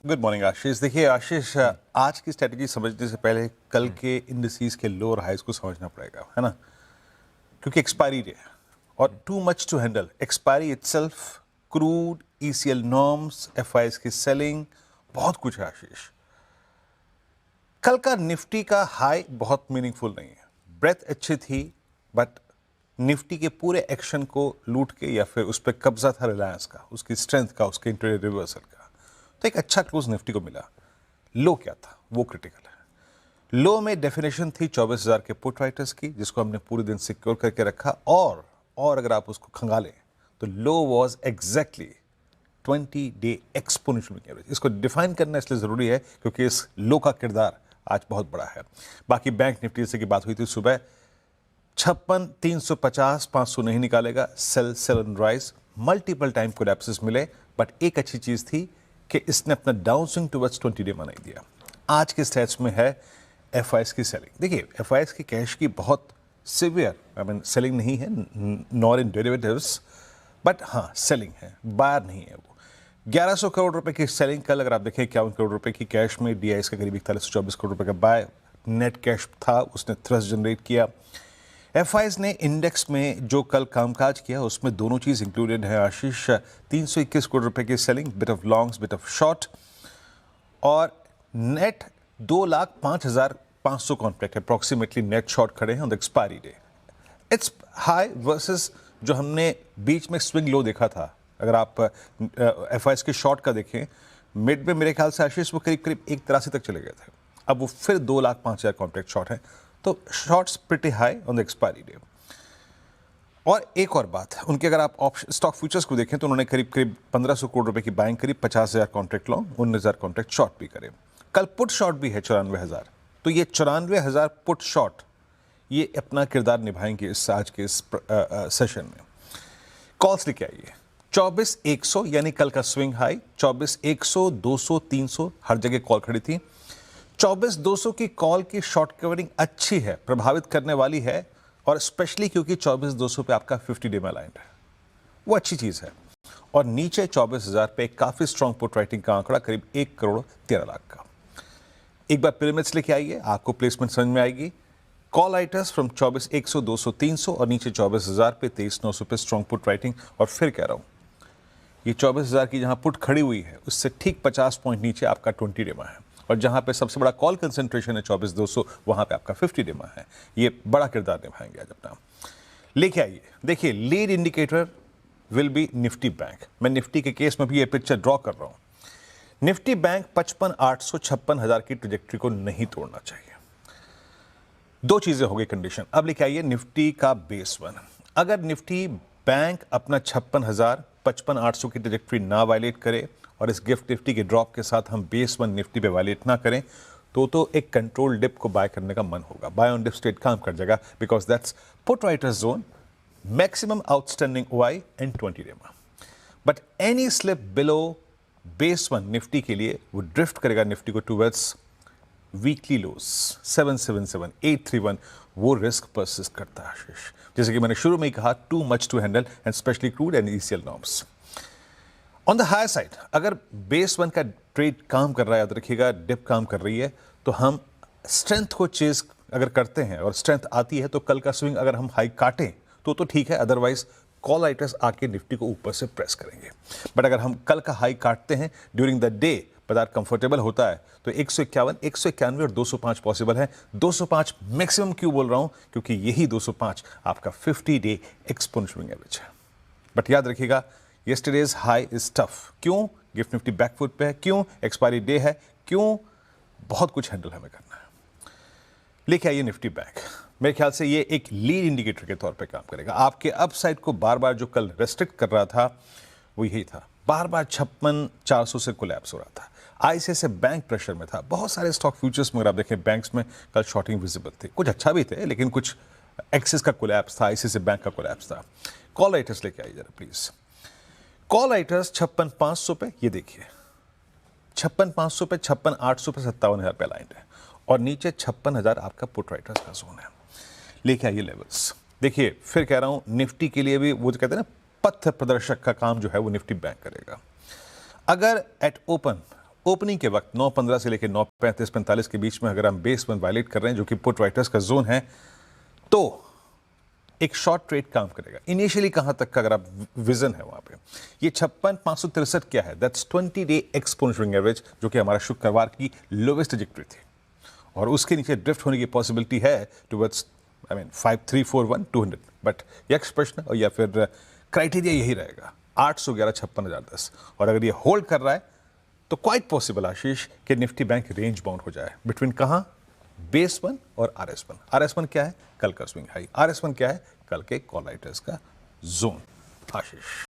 Good morning आशीष। देखिए आशीष, आज की स्ट्रेटजी समझने से पहले कल के इंडिसेस के लो और हाइज को समझना पड़ेगा, है ना? क्योंकि एक्सपायरी डे है और too much to handle. Expiry itself, crude, E C L norms, F I S की सेलिंग, बहुत कुछ है आशीष। कल का निफ्टी का हाई बहुत मीनिंगफुल नहीं है। ब्रेथ अच्छी थी बट निफ्टी के पूरे एक्शन को लूट के या फिर उस पर कब्जा था रिलायंस का, उसकी स्ट्रेंथ का, उसके इंटरडे रिवर्सल का। तो एक अच्छा क्लोज निफ्टी को मिला। लो क्या था वो क्रिटिकल है। लो में डेफिनेशन थी 24,000 के पुट राइटर्स की, जिसको हमने पूरे दिन सिक्योर करके रखा। और अगर आप उसको खंगालें तो low was exactly 20 day exponential average. इसको डिफाइन करना इसलिए जरूरी है क्योंकि इस लो का किरदार आज बहुत बड़ा है। बाकी बैंक निफ्टी से की बात हुई थी सुबह, 56 350 500 नहीं निकालेगा। Sell and rise, multiple time collapses मिले, बट एक अच्छी चीज थी कि इसने अपना डाउन स्विंग टुवर्ड्स 20 डे बनाई दिया। आज के स्टेट्स में है एफआईएस की सेलिंग। देखिए एफआईएस की कैश की बहुत सिवियर सेलिंग नहीं है, नॉर इन डेरिवेटिव्स, बट हाँ सेलिंग है, बायर नहीं है वो। 1100 करोड़ रुपए की सेलिंग कल। अगर आप देखें 51 करोड़ रुपए की कैश में, डीआईएस का करीब 4124 करोड़ रुपए का बाय नेट कैश था, उसने थ्रस्ट जनरेट किया। एफआईएस ने इंडेक्स में जो कल कामकाज किया उसमें दोनों चीज इंक्लूडेड है आशीष। 321 करोड़ रुपए की selling, bit of longs, bit of short, और net 2,05,500 contract approximately net short खड़े हैं on the expiry day. It's high versus जो हमने बीच में स्विंग लो देखा था। अगर आप एफआईएस के शॉर्ट का देखें, मिड में मेरे ख्याल से आशीष वो करीब करीब 1,83 तक चले गए थे। अब वो फिर 2,05,000 कॉन्ट्रैक्ट शॉर्ट है, तो shorts pretty high on the expiry day. और एक और बात, उनके अगर आप ऑप्शन स्टॉक फ्यूचर्स को देखें तो उन्होंने करीब करीब 1,500 करोड़ रुपए की बाइंग करी, 50,000 कॉन्ट्रैक्ट लॉन्ग, 19,000 कॉन्ट्रैक्ट शॉर्ट भी करे। कल पुट शॉर्ट भी है 94,000। तो ये 94,000 पुट शॉर्ट ये अपना किरदार निभाएंगे इस आज के इस सेशन में। कॉल्स लेके आइए 24,100 यानी कल का स्विंग हाई, 24,100, 200, 300 हर जगह कॉल खड़ी थी। 24,200 की कॉल की शॉर्ट कवरिंग अच्छी है, प्रभावित करने वाली है, और स्पेशली क्योंकि 24,200 पे आपका 50 डे में अलाइंड है, वो अच्छी चीज है। और नीचे 24,000 पे काफी स्ट्रॉन्ग पुट राइटिंग का आंकड़ा करीब 1 करोड़ 13 लाख का। एक बार पिरामिड्स लेके आइए, आपको प्लेसमेंट समझ में आएगी। कॉल राइटर्स फ्रॉम 24,100, 200, 300 और नीचे 24,000 पे 23,900 पे स्ट्रॉन्ग पुट राइटिंग। और फिर कह रहा हूं, ये 24,000 की जहां पुट खड़ी हुई है उससे ठीक 50 पॉइंट नीचे आपका 20 डे में है, और जहां पे सबसे बड़ा कॉल कंसेंट्रेशन है 24,200, वहां पे आपका 50 डे में है। ये बड़ा किरदार निभाएंगे आज अपना। लेके आइए, देखिए lead indicator will be Nifty bank. मैं निफ्टी के केस में भी ये पिक्चर ड्रॉ कर रहा हूं। निफ्टी बैंक 55,800 56,000 की ट्रेजेक्टरी को नहीं तोड़ना चाहिए। दो चीजें हो गई कंडीशन। अब लेके आइए निफ्टी का बेस वन। अगर निफ्टी बैंक अपना 56,000 55,800 की ट्रेजेक्टरी ना वायलेट करे और इस गिफ्ट निफ्टी के ड्रॉप के साथ हम बेस वन निफ्टी पे वायलेट ना करें, तो एक कंट्रोल डिप को बाय करने का मन होगा। बाय ऑन डिप स्ट्रेट काम कर जाएगा, because that's put writers zone, maximum outstanding OI and 20 day में। But any slip below base one Nifty के लिए वो ड्रिफ्ट करेगा निफ्टी को टूवर्ड्स वीकली लोस 777 831। वो रिस्क परसिस्ट करता है आशीष, जैसे कि मैंने शुरू में ही कहा, too much to handle and specially crude and E C L norms. On the higher side अगर बेस वन का ट्रेड काम कर रहा है, याद रखिएगा डिप काम कर रही है, तो हम स्ट्रेंथ को चेज अगर करते हैं और स्ट्रेंथ आती है तो कल का स्विंग अगर हम हाई काटें तो ठीक है, अदरवाइज कॉल राइटर्स आके निफ्टी को ऊपर से प्रेस करेंगे। बट अगर हम कल का हाई काटते हैं ड्यूरिंग द डे, बाजार कंफर्टेबल होता है, तो 151, 191 और 205 पॉसिबल है। 205 मैक्सिमम क्यों बोल रहा हूं, क्योंकि यही 205 आपका 50 डे एक्सपोनेंशियल एवरेज है। बट याद रखिएगा, यस्टरडेज हाई इज टफ। क्यों? गिफ्ट निफ्टी बैकफुट पे है, क्यों एक्सपायरी डे है, क्यों बहुत कुछ हैंडल हमें करना है। लेके आइए निफ्टी बैंक। मेरे ख्याल से ये एक लीड इंडिकेटर के तौर पे काम करेगा। आपके अपसाइड को बार बार जो कल रेस्ट्रिक्ट कर रहा था वो यही था, बार बार 56,400 से कोलैप्स हो रहा था। आईसीआईसीआई बैंक प्रेशर में था। बहुत सारे स्टॉक फ्यूचर्स में अगर आप देखें बैंक्स में कल शॉर्टिंग विजिबल थी, कुछ अच्छा भी थे लेकिन कुछ एक्सिस का कोलैप्स था, आईसीआईसीआई बैंक का कोलैप्स था। कॉल राइटर्स लेके आइए जरा प्लीज। कॉल राइटर्स 56,500 पे, ये देखिए 56,500 पे, 56,800 पे, 57,000 पे अलाइंड है, और नीचे 56,000 आपका पुट राइटर्स का जोन है। लेके आइए लेवल्स। देखिए फिर कह रहा हूं, निफ्टी के लिए भी वो जो कहते हैं ना, पथ प्रदर्शक का काम जो है वो निफ्टी बैंक करेगा। अगर एट ओपन ओपनिंग के वक्त 9:15 से लेकर 9:35-45 के बीच में अगर हम बेस 1 वायलेट कर रहे हैं जो कि पुट राइटर्स का जोन है, तो एक शॉर्ट ट्रेड काम करेगा। इनिशियली कहां तक का अगर आप विजन है वहां पे, ये 56,563 क्या है, दैट्स 20 डे एक्सपोनेंशियल एवरेज, जो कि हमारा शुक्रवार की लोवेस्ट ट्रैजेक्टरी थी, और उसके नीचे ड्रिफ्ट होने की पॉसिबिलिटी है टुवर्ड्स 5341 200। बट यक्ष प्रश्न और या फिर क्राइटेरिया यही रहेगा 811 56,010, और अगर ये होल्ड कर रहा है तो क्वाइट पॉसिबल आशीष कि निफ्टी बैंक रेंज बाउंड हो जाए बिटवीन कहां, बेस 1 और RS1। RS1 क्या है, कल का स्विंग हाई, RS1 क्या है, कल के कॉल राइटर्स का जोन। आशीष।